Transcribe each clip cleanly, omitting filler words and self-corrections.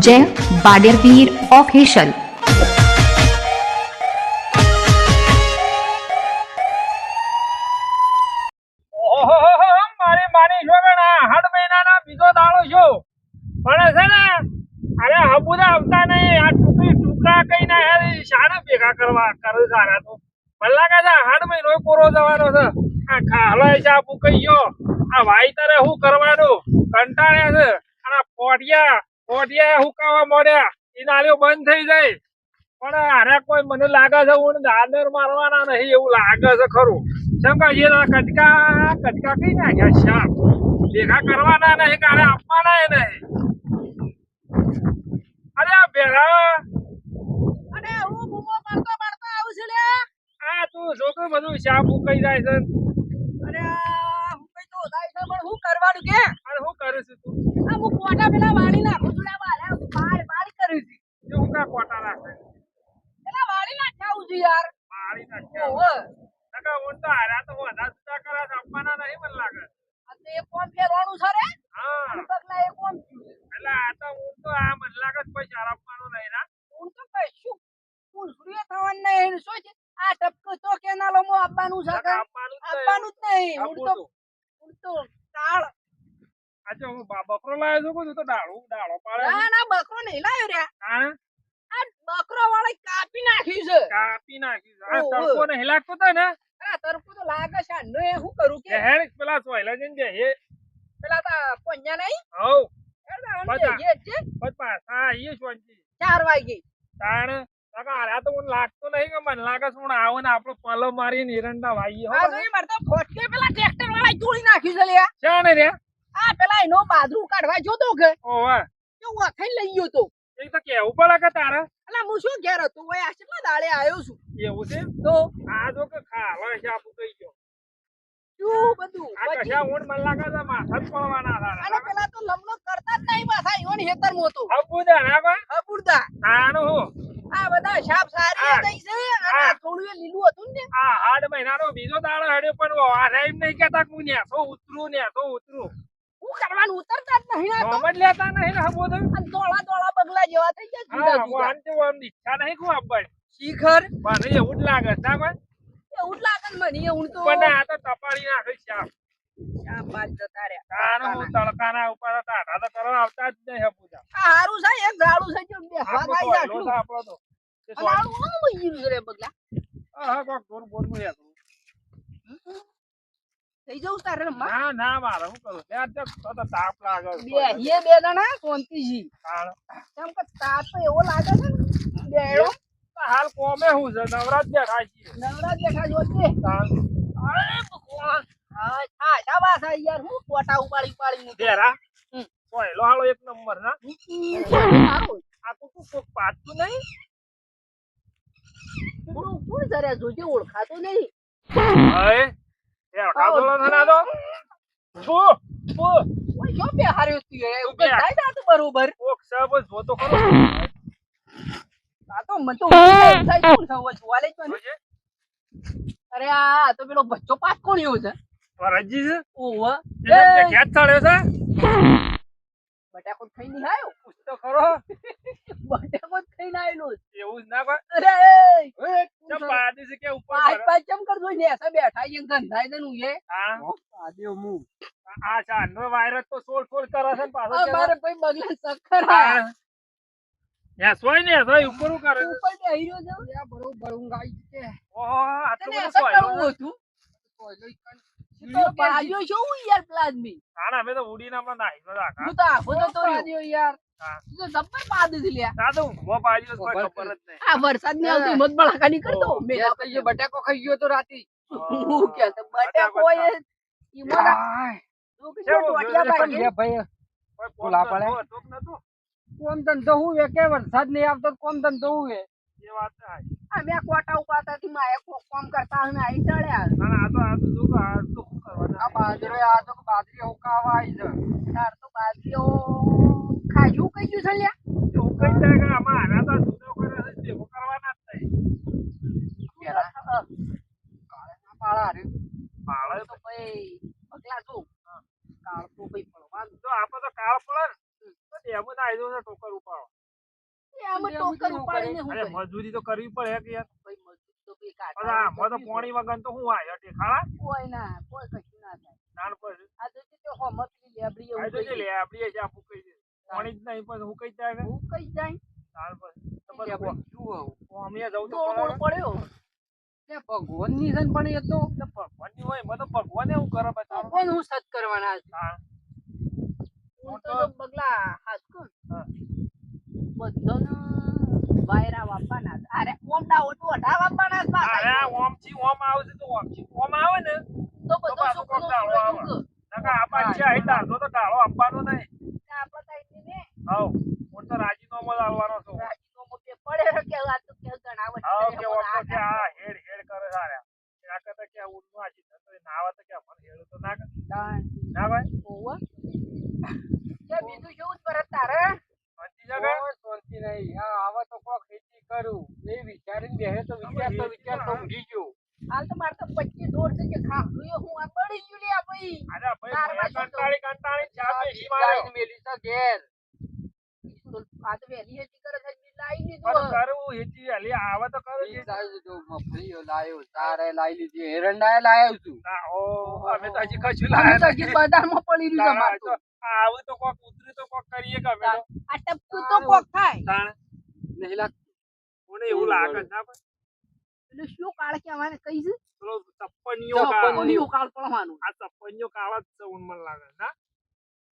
जय बाडेरवीर ऑफिशियल મારી માની છો કે ના 8 મહિનાના બીજો દાડો છો પણ છે ને અરે હબુદા આવતા નહીં આ ટુકડા કઈ ના યાર શાળા ભેગા કરવા કરે સારા તો મને લાગે છે 8 મહિનો પૂરો જવાનો છે આ ખાલો ચાપુ કઈ ગયો આ વાઈતરે શું કરવાનું કંટાળે છે અને પોટિયા હુકાવા મોડ્યા એ નાળીઓ બંધ થઈ જાય પણ અરે કોઈ મને લાગે છે હું દાદર મારવાના નહીં એવું લાગે છે ખરું કેમ કે એ કટકા કઈ નાખ્યા શાક ભેગા કરવાના નહીં કાલે આપવાના નહીં અરે ભેગા અને હું બૂમો પાડતો આવું છું લે આ તું છોકરો બધું શાક ઉકાઈ જાય છે અરે હું કઈ તો થાય છે પણ હું કરવાનું કે અરે શું કરું છું તું આ હું કોટા પેલા વાળી નાખું છું લે બાળી કરું છું શું કા કોટા રાખે પેલા વાળી નાખાવું છું યાર મારી નાખ્યા ઓહો નકા હું તો હારા તો વધારે સુધા કરા આપવાના નહીં મને લાગે આ તો એક કોમ ફેરવાનું છે રે હા અને પગલા એક કોમ એટલે આ તો હું તો આ મને લાગે કોઈ ચાર આપવાનું નહીં ના હું તો કશું પૂછડીએ થવાનું નહીં શું છે આ ટપકો તો કેનાલો મો આપવાનું છે કે આપવાનું જ નહીં હું તો તાળ આજે હું બકરો લાવ્યો છું તું તો દાડો પાડે ના બકરો નહીં લાવ્યો રે હા આ બકરો વાળા કાપી નાખ્યું છે કાપી નાખી આ તડકો ને હિલાકતો તો ને આ તરફ તો લાગે છે નો એ હું કરું કે હેડ પેલા સોયલા જઈને જે હે પેલા તા પોન્યા નહીં હવ બધા એ છે બસ પાછા એ સોંજી 4 વાગે તાણ કાકા હારા તો મને લાગતો નહીં કે મને લાગે છે હું આવો ને આપણો પલો મારી નિરંડા વાઈએ હો આ તો એ મારતો ફોટકે પેલા ટ્રેક્ટર વાળા તોડી નાખ્યું છે લ્યા છે ને રે આ પેલા એનો બાદરું કાઢવા જોતો કે ઓવા કે હું આખઈ લઈ ગયો તો એ તો કેવું પડે કે તારે અલા હું શું ઘેર હતો ભાઈ આ કેટલા દાડે આવ્યો છું એવું છે તો આ જો કે ખાવા છે આપું કઈ ગયો શું બધું આ કશા ઊંટ મને લાગે છે માથા જ પડવાના અને તારા પેલા તો લમણો કરતા જ નહીં પાછા ઈવન હેતર મો તો હબુદા ના બા અપુરદા આનું હું આ બધા શાપ સારી થઈ છે અને આ થોડું એ લીલું હતું ને આ 8 મહિનાનો બીજો દાડો હેડ્યો પણ આ એમ નહીં કેતા કે હું નેસો ઉતરું હું કરવાનું ઉતરતા જ નહીં આ તો નોમ જ લેતા નહીં ને હબુદા અને દોડા બગલા જેવા થઈ ગયા હા જુદા જુદા વાંચે વામ ઈચ્છા નહીં કુ આપણ શિખર મને એવું જ લાગે છે ભાઈ એવું જ લાગે ને મને હું તો પણ આ તો તપાડી નાખે છે આ બાદ જતા રહ્યા તાનો હું તડકાના ઉપર ટાટા તો કરવા આવતા જ નહીં હબુદા આ હારું છે એક ઝાડુ છે જો બે હવા આપણો ગાઈ તો જાટલું આપણો તો તે અને આનું આમ ઈરું રે બગલા હા કોક દોર બોર નું યાર થઈ જવું તારે રમવા ના ના મારે હું કરું યાર તો તાપ લાગે બે હે બે જણા શાંતિજી તાણ કેમ કે તાપ તો એવો લાગે છે ને બેડો હાલ કોમે હું છે નવરાત બેઠા છીએ નવરા દેખા જોતે તાણ અરે ભગવાન હા શાબાશ આ યાર હું કોટા ઉપાડી મૂકે તેરા કોયલો હાલો એક નંબર ના સારું આ તો કોક પાતું નહીં કોણ જરા જોજે ઓળખાતો નહીં હે એ કાદોલો થના તો ઓય જો બે હાર્યો તું એ ઉપર જાય તા તો બરોબર કોક સબ જોતો ખરો આ તો મન તો થાય કોણ સવ જોવાલે જ મને જોજે અરે આ તો પેલો બચ્ચો પાસ કોણ્યો છે વરજી છે ઓવ એ ખેત ચડ્યો છે બટાકો ખાઈ નહીં આયો પૂછ તો ખરો બટાકો ખાઈને આયેલો એવું જ ના કોઈ અરે ચમ પાડી છે કે ઉપર પાંચ ચમ કર જોઈ ને એસા બેઠા યંગ ધંધાઈ દે નું એ હા આદેવ મુ આ ચાંદનો વાયરસ તો સોલ કરે છે ને પાછો મારે ભાઈ બગલા સખર આ યા સોય ને સોય ઉપર કરે ઉપર બે હીરો છે આ બરોબર ઊંઘ આવી છે ઓહો આ તો તને બધું એસા સોયલો કરવું હતું તો બાજ્યો છો યાર પ્લાઝમી ના અમે તો ઉડીને આપણે નાહી તો રાખા હું તો આખો તો બાજ્યો યાર હા તું તો જબ્બર પાદ દી લ્યા ના તો ઊંઘો પાડ્યો કોઈ ખબર જ નહીં આ વરસાદ ની આવતી મત બળાકા ની કરતો મે કહીએ બટાકો ખાઈ ગયો તો રાતી હું કે તો બટાકો એ ઈમોના તું કે ટોટિયા પાડી ભાઈ કોઈ બોલા બોલા પડે. પડે તો નતો કોમ ધંધો હું વે કે વરસાદ નહીં આવતો તો કોમ ધંધો હું વે એ વાત છે આ મે કોટા ઉપાતા થી માએ કોમ કરતા હું આઈ ચડ્યા ના આ તો જો આ તો શું કરવાના આ બાજરો આ તો બાજરી હોકાવા આવી છે તાર તો બાજરીઓ ખાજુ કઈ ગયું છે લ્યા જો કઈ જાય કે આમાં આના તો જુદો કરે છે ભેગો કરવાના જ નહીં પેલા કાળા પાળા રે પાળે તો ભાઈ પગલા જો કાળ તો ભાઈ પડવાનું જો આપણે તો કાળ પડે ને તો ડેમો ના આઈ દો ટોકર ઉપાડો. આમાં ટોકર ઉપાડીને હું અરે કરીશ? મજૂરી તો કરવી પડે કે યાર. ભાઈ મજૂર તો ભાઈ પણ કાઢવા આમાં તો પાણી વગર તો હું આયો ટેખાળા કોઈ ના કોઈ કશું ના થાય. નાન પર આ તો તે હોમત લેબડી એવું આઈ તો કહી લે દે. આપડી છે આપું કહી દે પાણી જ નહીં પણ હું કઈ જાય હું કઈ જાય નાન પર તો લેબડી બસ શું આવું? અમે જવું તો ગોળ ગોળ પડ્યો તે ભગવાનની છે ને પણ એ તો ભગવાનની હોય મને તો ભગવાને હું કરે બતાવો. કોણ હું સત કરવાના છે? હા. હું તો જો બગલા હાથ કોણ હા. બધાને વાયરા વાપવાના છે. અરે ઓમ ના ઓટો અઢા વાપવાના છે પાછા. અરે ઓમથી ઓમ આવશે તો ઓમથી ઓમ આવે ને તો તો બધો પાછું સુખનો કોક ડાળો આવે. સુખ નકા આપા છે અહીં ડાળો તો ડાળો આપવાનો નહીં. આપણે તો આઈને ને હાઉ હું તો રાજીનામું જ આલવાનો છું. રાજીનો મોટે પડે કે આ તો કે ગણાવટ હાઉ કરે કે અમારા ઓમ તો કે હાથ. આ હેડ હેડ કરે સારા. આ કરતા કે ઊંડું આજી થતો ના આવે તો કે મને હેડ તો ના કરે. ના ભાઈ ઓવા કે બીજું કેવું જ કરે તારે? અંતી જગા કોઈ શાંતિ નહીં. આ આવા તો કોક ખેતી કરું એ વિચારીને બેહે તો વિચાર તો ઊંઘી ગયો. હાલ તો મારે તો 25 દોર છે કે ખાધું એ હું આ પડી ગયું લે આ ભાઈ. અરે ભાઈ તારમાં મને શું તો? કંટાળી ચા પી ગાયને માર્યો. મેલી તો ઘેર. આ તો વહેલી હેતી કરે છે એટલે લાઈ પણ દીધું. કરું હેતી હાલી આવે તો કરું એ હેતી. લાવી દીધું, મફળીઓ લાયો, તારે લાવી લીધી, એરંડાએ લાયો છું. ના, ઓ અમે તો હજી કશું અમે તો લાયા હજી નથી. બજારમાં પડી રહ્યું છે તારા મારે તો. તો આવે તો કોક ઉતરી તો કોક કરીએ કે અમે તો. આ ટપકું તો કોક થાય. તાણ નહીં લાગતું. મને એવું લાગે છે ના ભાઈ. એટલે શું કાળ કહેવાને કઈ છે? પેલો ચપ્પનિયો કાળ. ચપ્પનિયો કાળ પડવાનું. આ ચપ્પનિયો કાળ જ છે ઊન મને લાગે ના.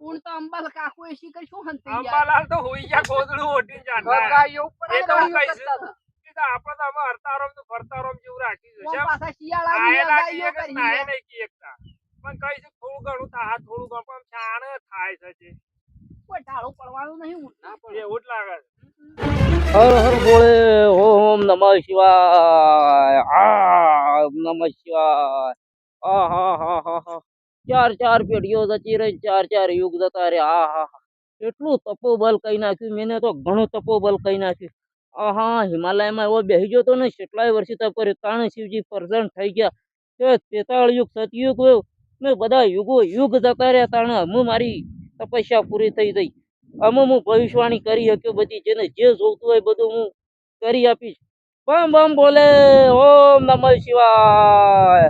ઊણ તો અંબાલ કાકુ એ શીખર શું હંતાઈ ગયા? અંબાલાલ તો હોઈ ગયા ગોદડું ઓઢીને જાતા. ગાયો ઉપર એ તો હું ગાયો કહીશ. કરતા હતા. એ તો આપણે તો આમાં હરતારોમ તો ફરતારોમ જેવું રાખી છે. ઓમ જેમ પાછા શિયાળાની આયેલા ગાયો કીએ કે કરી નાયે છે. નહીં કીએ એકતા. પણ કહીશું થોડું ઘણું થાય થોડું ઘણું પણ છાણ થાય છે જે. કોઈ ઢાળો પડવાનું નહીં ઊંટ ના પડે. એવું જ લાગે છે. હર હર બોલે ઓમ નમઃ શિવાય ઓમ નમઃ શિવાય આ ચાર પેઢીઓ જતી રહી ચાર યુગ જતા રે એટલું તપોબલ કઈ નાખ્યું મેને તો ઘણું તપોબલ કઈ નાખ્યું હિમાલયમાં એવો બેસી ગયો તો ને કેટલાય વર્ષથી તપ કર્યો તાણે શિવજી પ્રસન્ન થઈ ગયા તે ત્રેતાળ યુગ સતયુગ ને બધા યુગ જતા રહ્યા તાણે હું મારી તપસ્યા પૂરી થઈ ગઈ હું ભવિષ્યવાણી કરી શક્યો બધી જેને જે જોતું હોય બધું હું કરી આપીશ બમ બમ બોલે ઓમ નમઃ શિવાય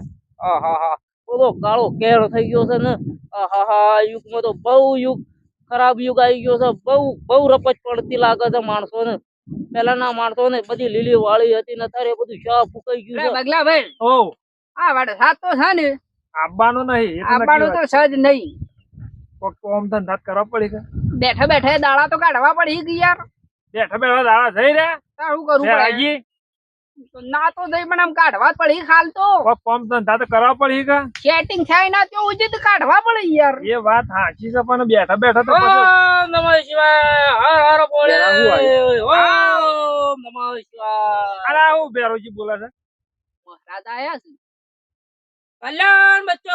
બોલો કાળો કેળ થઈ ગયો છે ને યુગમાં તો બહુ ખરાબ યુગ આવી ગયો છે બહુ રપચ પડતી લાગે છે માણસો ને પેલાના માણસો ને બધી લીલી વાળી હતી ને અત્યારે બધું શાહ ફૂકાઈ ગયું છે બગલા ભાઈ ઓ આ વરસાદ તો છે ને આવવાનું નહીં એ તો આવવાનું તો નક્કી સજ નહીં. વાત. કોક કોમ ધંધા જ કરવા પડી કે બેઠા બેઠા દાડા તો કાઢવા પડી ગઈ યાર. બેઠા બેઠા દાડા થઈ રહ્યા તારું કરવું લે પડે. આજી. ના તો દઈ પણ આમ કાઢવા પડી ખાલ તો કોક કોમ ધંધા તો કરવા પડી કે સેટિંગ થાય ના તો ઉજિત કાઢવા પડે યાર. એ વાત સાચી છે પણ બેઠા બેઠા તો પછી ઓમ નમઃ શિવાય હર હર બોલે પેલા શું આવ્યું? ઓમ નમઃ શિવાય અરે હું બેરોજી બોલે છે મહારાજ આયા છે. કલ્યાણ બચ્ચો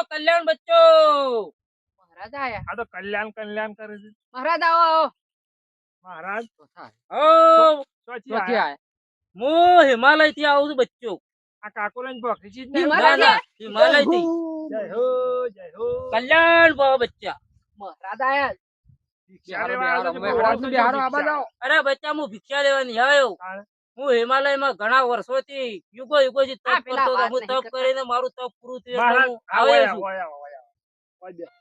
મહારાજ આયા. આ તો કલ્યાણ કલ્યાણ કરે છે મહારાજ આવો આવો. મહારાજ ઓમ ચોથી આયા. હું હિમાલય થી આવું છું બચ્ચો આ કાકોલાની ભોખરી છે જ નહીં. હિમાલય? ના હિમાલય થી જય હો જય હો કલ્યાણ ભાવ બચ્ચા મહારાજ આયા છે. ભિક્ષા લેવા આવ્યો તો મહારાજનું ભિક્ષા. બિહારો આબા જાઓ. અરે બચ્ચા હું ભિક્ષા લેવાની આવ્યો તાણે. હું હિમાલયમાં ઘણા વર્ષોથી યુગોથી તપ આ પેલા કરતો હતો વાત હું નહીં તપ કરતા. કરીને મારું તપ પૂરું થયું એટલે મહારાજ હું આ આવ્યો વયા, છું. વયા, વયા. વયા.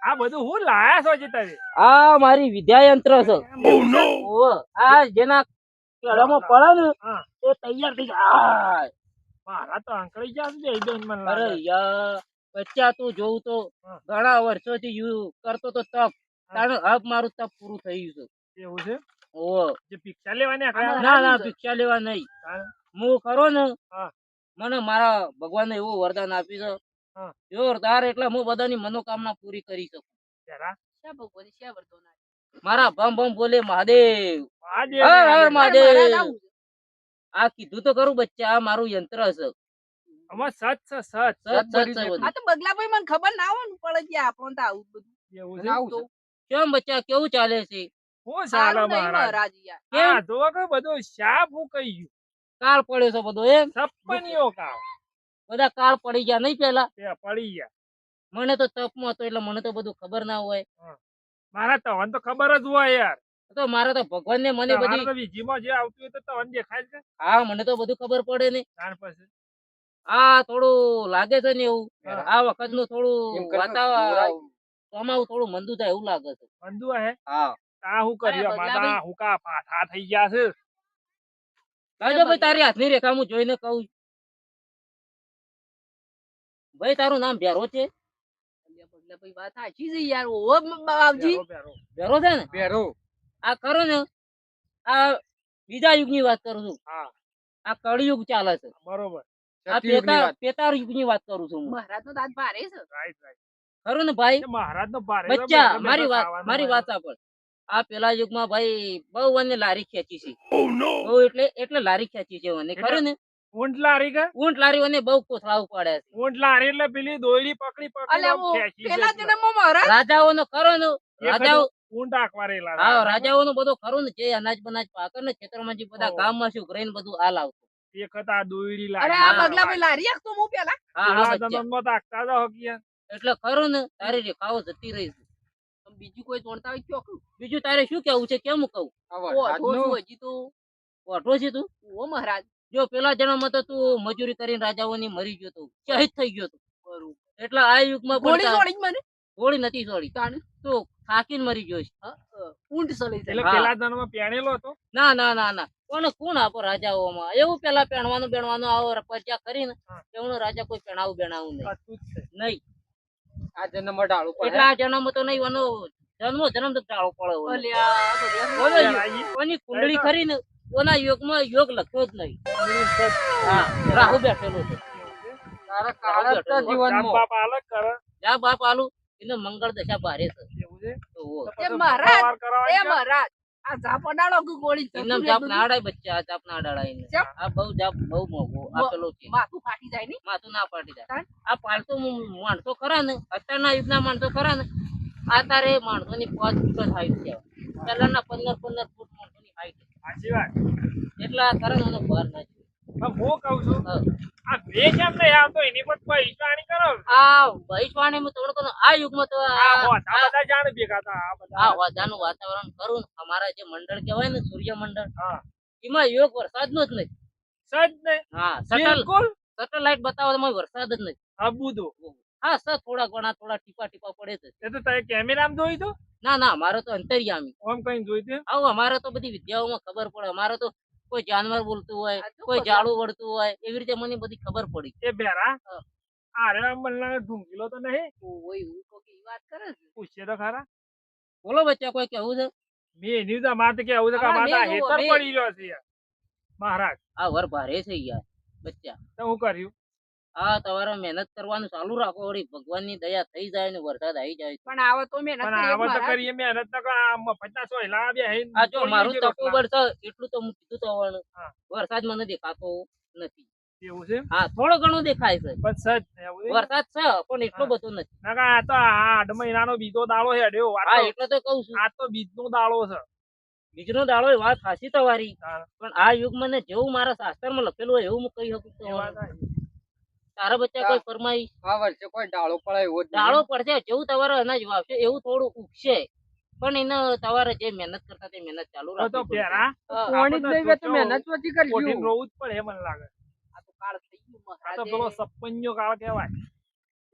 આ બધું હું લાયા છો છે તમે આ મારી વિદ્યાયંત્ર છે ઓવે. આ જેના કેળામાં પડે ને હા. એ તૈયાર થઈ જાય મારા તો આંકડી ગયા છે બે બેન મને અરે લાગે. યાર બચ્ચા તું જોઉં તો હા. ઘણા વર્ષોથી કરતો તો તપ તારે હબ મારું તપ પૂરું થઈ ગયું છે એવું છે ઓવે. જે ભિક્ષા લેવાની આંકડા ના ભિક્ષા લેવા નહીં તાણે. હું ખરો ને હા. મને મારા ભગવાને એવું વરદાન આપ્યું છે હા. જોરદાર એટલે હું બધાની મનોકામના પૂરી કરી શકું જરા. શા ભગવાન શા વર્તો ના. મારા ભમ ભમ બોલે મહાદેવ મહાદેવ હર હર ને મહાદેવ. મહારાજ આવું છે. આ કીધું તો કરું બચ્ચા આ મારું યંત્ર છે આમાં સચ છે સચ સચ સચ છે બધું. આ તો બગલાભાઈ મને ખબર ના હોય ને પડે કે આપણને તો આવું જ બધું. એવું છે આવું છે. કેમ બચ્ચા કેવું ચાલે છે હું ચાલે સારું નહીં મહારાજ મહારાજ યાર. કેમ હા જો કે બધું શાપ હું કહી ગયું કાળ પડ્યો છે બધો એમ સપનીઓ કાળ બધા કાળ પડી ગયા નહીં પેલા તે પડી ગયા મને તો તપમાં હતો એટલે મને તો બધું ખબર ના હોય. મારા તવન તો ખબર જ હોય યાર. તો મારે તો ભગવાન ને મને તમારે બધી તો વીજીમાં જે આવતું હોય તો તવન દેખાય છે. હા મને તો બધું ખબર પડે ને. ત્યાર પછી આ થોડું લાગે છે ને એવું. હા. આ વખત નું થોડું એમ કરીને વાતાવરણ ચોમાવું થોડું મંદુ થાય એવું લાગે છે. બંધુ હે હા આ હું કર્યું અરે માતા બગલા હું કા પાઠા થઈ ગયા છે. લાજો ભાઈ તારી હાથની રેખા હું જોઈને કહું છું. ભાઈ તારું નામ ભેરો છે? બગલા ભાઈ વાત સાચી છે યાર ઓ બાપજી પહેરો. ભેરો છે ને? પહેરો આ કરો ને આ બીજા યુગની વાત કરું છું. હા આ કળિયુગ ચાલે છે. બરોબર. આ સતયુગની વાત. પેતાર યુગની વાત કરું છું હું. મહારાજ નો દાંત ભારે છે રાઈટ રાઈટ. ખરું ને ભાઈ? મહારાજ નો ભારે બચ્ચા મારી વાત સાંભળ. આ પેલા યુગમાં ભાઈ બહુ અને લારી ખેંચી છે. બહુ એટલે લારી ખેંચી છે મને. ખરું ને? ઊંટ લારી કે ઊંટ લારીઓને બહુ કોથળા ઉપાડ્યા છે. ઊંટ લારી એટલે પેલી દોયડી પકડી અલ્યા પકડી ઓ ખેંચી છે પેલા એટલે. જન્મમાં મહારાજ રાજાઓનો ખરો ને રાજાઓ ઊંટ આકવારેલા હા રાજાઓનું બધું ખરું ને જે અનાજ બનાજ પાકે ને ખેતરમાં જે બધા ઓહો. ગામમાં શું કરીને બધું હાલ આવતું. એક હતા દોયડી અરે લારી આ બગલા ભાઈ લારી આખતો હું પેલા હા હા બચ્ચા. જન્મમાં તો આખતા જ હકીયા. એટલે ખરું ને તારી રેખાઓ જતી રહી છે. બીજું કોઈ જોણતા હોય તો કહું. બીજું તારે શું કેવું છે કેમ કહું? આ ઓ વરસાદનું શું હજી તો ઓઢો છે તું? ઓ મહારાજ જો પેલા જન્મમાં તો તું મજૂરી કરીને રાજાઓની મરી ગયો તો શહીદ થઈ ગયો તો. બરોબર એટલે આ યુગમાં પણ ગોળી જોડી જ મને ગોળી નથી છોડી. તાણે તું થાકીને મરી ગયો છે. ઊંટ સળી એટલે હા. પેલા જન્મ પહેણેલો હતો. ના ના ના ના કોણ આપો રાજાઓમાં એવું પેલા પહેણવાનું બેણવાનું આવો રપચ્યા કરીને હા. એવનો રાજા કોઈ પહેણાવું બેણાવું નહીં. હતું જ છે. નહીં આ જન્મમાં ઢાળું પડે. એટલે આ જન્મ તો નહીં વાનો જન્મ તો ચાળો પડે હોય. અલ્યા બગલા બોલો યાર, યુગ. આઈ. કોની કુંડળી ખરી ને ઓના યોગમાં યોગ લખતો જ નહીં. હા રાહુ બેઠેલો છે. તારા કાળ જ છે જીવનમાં. બાપ અલગ કરે. જા બાપ આલુ એને મંગળ દશા ભારે છે. એવું છે. તો વો. તો પછી મહારાજ, મંગળવાર કરાવવાની એ છે. મહારાજ આ ઝાપ અડાડો કે ગોળી એમનેમ જતું જાપ રહેતું ના અડાય બચ્ચા જાપ ના અડાડાય એને. ચમ? આ બહુ જાપ બહુ મોંઘો આપેલો છે. માથું ફાટી જાય ને માથું ના પાડી જાય. તાન? આ પાલતુ માણસો ખરા ને અત્યારના યુગના માણસો ખરા ને આ તારે માણસોની 5 ફૂટ હાઈટ છે. પહેલાના 15 ફૂટ માણસોની હાઈટ. સાચી વાત. એટલે આ ખરા ને બહાર ના છે. પણ હું કહું છું હા. આ બે કેમ નહીં આવતો એની પર કોઈ ઈચ્છાણી કરો. આ ભવિષ્યવાણી માં થોડું ઘણું આ યુગમાં તો આ બધા જાણ ભેગા હતા આ બધા. આ વાજાનું વાતાવરણ ખરું ને અમારા જે મંડળ કહેવાય ને સૂર્ય મંડળ હા. એમાં યોગ વરસાદ નો જ નથી. સજ ને હા બિલકુલ સેટેલાઇટ બતાવો તો એમાં વરસાદ જ નથી. અબુદો. હા સર થોડા ઘણા થોડા ટીપા પડે છે. એ તો તમે કેમેરામાં જોઈ તો ના ના અમારે તો અંતરિયામી. ઓમ કઈ જોઈ તે. આવું અમારે તો બધી વિદ્યાઓમાં ખબર પડે. અમારે તો કોઈ જાનવર બોલતું હોય આ તો કોઈ બધા- ઝાડું વળતું હોય એવી રીતે મને બધી ખબર પડી. એ બેરા હા. અરે આમ મને ઢૂંગીલો તો નહીં ઓય હું તો કે ઈ વાત કરે છે પૂછે તો ખરા. બોલો બચ્ચા કોઈ કેવું છે? મેં એની તો અમારે તો કેવું છે કે હા, અમારે તો મેં હેતર જોયું, પડી રહ્યો છે યાર. મહારાજ આ વર ભારે છે યાર બચ્ચા. તો હું કર્યું હા તમારે મહેનત કરવાનું ચાલુ રાખો વળી ભગવાનની દયા થઈ જાય ને વરસાદ આવી જાય. પણ આવો તો મહેનત પણ કરીએ આવો તો મહારાજ. કરીએ મહેનત તો મફતના સોયલા બે હે આ જો મારું તપવું પડશે એટલું તો હું કીધું તો વળું. હા. વરસાદ મને દેખાતો નથી. એવું છે હા થોડો ઘણો દેખાય છે. બસ સજ એવું છે. વરસાદ છે પણ એટલો હા. બધો નથી. ના કા આ તો 8 મહિનાનો બીજો દાડો હેડ્યો હા એટલે તો કઉ છું. આ તો બીજનો દાડો છે. બીજનો દાડો એ વાત સાચી તમારી હા. પણ આ યુગમાં ને જેવું મારા શાસ્ત્રમાં લખેલું હોય એવું હું કહી શકું એ વાત તો સાચી. તારા બચ્ચા કોઈ ફરમાઈ આ વર્ષે કોઈ ઢાળો પડે એવો જ નહીં. દાડો પડશે જેવું તમારે અનાજ વાવશે એવું થોડું ઉગશે પણ એને તમારે જે મહેનત કરતા તે મહેનત ચાલુ તો તો રાખવી પડશે. પેરા હા. પાણી જ નહીં બે તો મહેનત ઓછી કરજો. કોઠીને રોવું જ પડે મને લાગે. આ તો કાળ થઈ ગયું આ તો મહારાજે. પેલો સપ્પન્યો કાળ કહેવાય.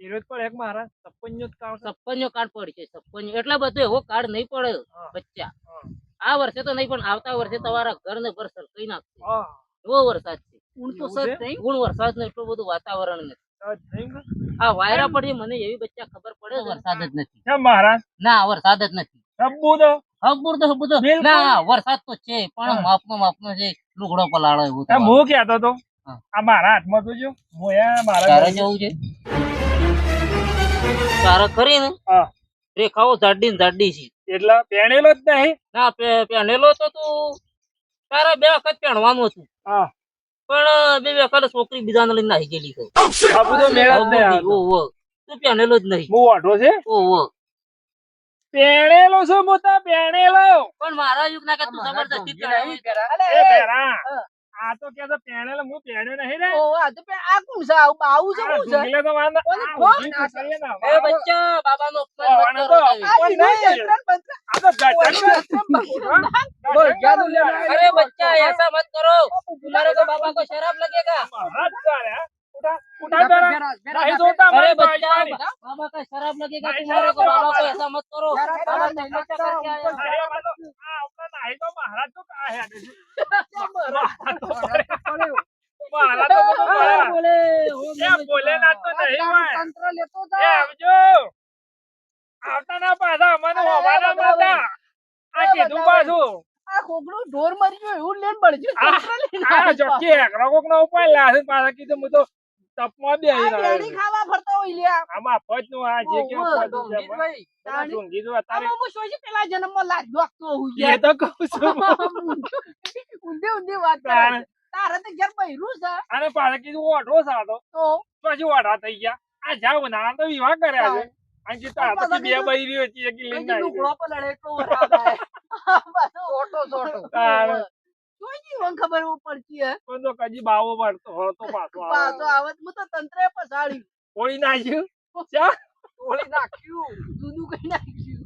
એ રોજ પડે એક મારા સપ્પન્યો જ કાળ છે. સપ્પન્યો કાર્ડ પડશે સપ્પન્યો એટલે બધો એવો કાર્ડ નહીં પડે હા. બચ્ચા. હા. આ વર્ષે તો નહીં પણ આવતા વર્ષે તમારા ઘર ને ઘર સરકાઈ નાખશે હા. એવો વરસાદ છે. ઊંટ તો એવું સજ છે? નહીં ગુણ વરસાદ ને એટલું બધું વાતાવરણ નથી. સજ નહીં ને? આ વાયરા પડી મને એવી બચ્ચા ખબર પડે છે, વરસાદ જ નથી. કેમ મહારાજ ના વરસાદ જ નથી. અબુદો હબુર તો હબુર તો બિલકુલ. ના વરસાદ તો છે પણ હા. માપનો છે લુગડો પલાળો એવું એમ હું કહેતો તો હા. આ મારા હાથમાં તો જો મોયા તારે મારા જવું છે તારે ખરી ને હા. રેખાઓ જાડી ને જાડી છે. એટલે પહેણેલો જ નહીં. ના પહેણેલો તો તું તારે 2 વખત પહેણવાનું હતું હા. પણ 2 વખત છોકરી બીજાને લઈને નાહી ગયેલી છે. અબુદો મેળ જ નહીં આવતો. ઓહો તું પહેણેલો જ નહીં. હું વાઢો છે ઓહો પહેણેલો છું મોટા પહેણેલો. પણ મારા યુગ ના કે તું આ મારા જબરદસ્તી ઢોંગી નહીં પેરા. એ બેરા આ તો કે તો પહેણેલો હું પહેણ્યો નહીં રે ઓ આ તો આ કોણ છે આવું બાવું છે આ શું છે ઢુંગલે તો વાંધો ઓલી આ કોણ ઊભી પૂછડીએ ને એ બચ્ચા બાબાનો અપમાન કોણ મત હતો? કરો તમે. આ કોઈ જીનો નહીં. જંતર મંતર આ તો ગટન બોલ, જાદુ લેના આવ્યો. अरे बच्चा ऐसा मत करो, तुम्हारे को बाबा को शराब लगेगा। મહારાજ ચાલે હે? ઉઠા ઉઠા બેરા નહીં જોતા अरे મારી बच्चा ભાઈવાની. बाबा का शराब लगेगा, नहीं, तुम्हारे को शराब बाबा को बाबा। ऐसा मत करो। शराब बाबा नहीं नशा लगता, करके आया ऊपर है। અરે બાબા તો આ આપણા નાઈ તો મહારાજ તો આ હે મહારાજ તો પડ્યા. મહારાજ તો તમે પડ્યા. बोले ओम એ नमः ભોલેનાથ તો शिवाय। નહીં હોય. તંત્ર લેતો એ જા આવજો. આવતા ના પાછા અમને અરે, હોવાના બતાવે. નતા. આ કીધું બતાવે. પાછું. આ ખોખરું ઢોર મરી ગયો એવું લઈને બળજો તંત્ર લઈને આ આવ્યો. જોકી હેકરો કોક નો ઉપાય લાશે પાછા કીધું હું તો તપમાં બે આ બેડી ખાવા ફરતા હોય લ્યા આમાં ફજ નું આ જે કે ઓહો, ફજ નું છે. ભાઈ પેલા ઢોંગી જો અત્યારે આમાં હું સોચી પેલા જન્મમાં લાડ્યો આપતો હું એ તો કહું છું. ઊંધે ઊંધે વાત કરે તારે. છે. તારે તો ઘેર બૈરું છે અને પાછા કીધું ઓઢો સાતો તો પછી ઓઢા થઈ ગયા આ જાવ નાના તો વિવાહ કર્યા છે અને કીધું આ પાછા પછી બે કીધું- બૈરીઓ હતી એક લઈને કઈ આવી લુગડો પર લડે એટલો વરાપ આવે. પાછો સોટો સોટો તારે. જોઈ ની મને ખબર પડતી હે પણ તો કજી બાવો પડતો હતો પાછો પાછો આવત હું તો તંત્રે પસાડ્યું ઓળી નાખ્યું ચા ઓળી નાખ્યું જુદું કઈ નાખ્યું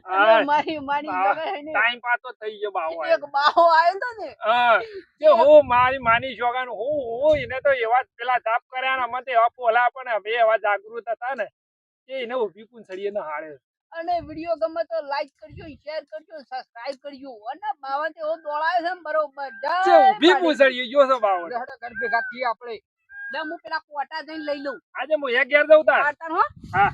હા. અને મારી મારી હા. જગા એને ટાઈમ પાસ તો થઈ ગયો બાવો એક બાહો આવ્યો તો ને હા કે હું મારી માની શોગાન હું એને તો એવા જ પેલા જાપ કર્યા ને અમે તો એવા પોલા પણ અમે એવા જાગૃત હતા ને કે એને ઊભી પૂંછડીએ ન હાડે અને વિડીયો ગમે તો લાઈક કરજો શેર કરજો સબસ્ક્રાઇબ કરજો અને બાવા તે એવો દોડાય છે ને બરોબર જય છે ઊભી માડી. પૂંછડીએ જો છો બાવો લેહડો ઘર ભેગા થઈએ આપણે લે હું પેલા કોટા જઈને લઈ લઉં આજે હું એક ઘેર દઉં તાર આટણ હો હા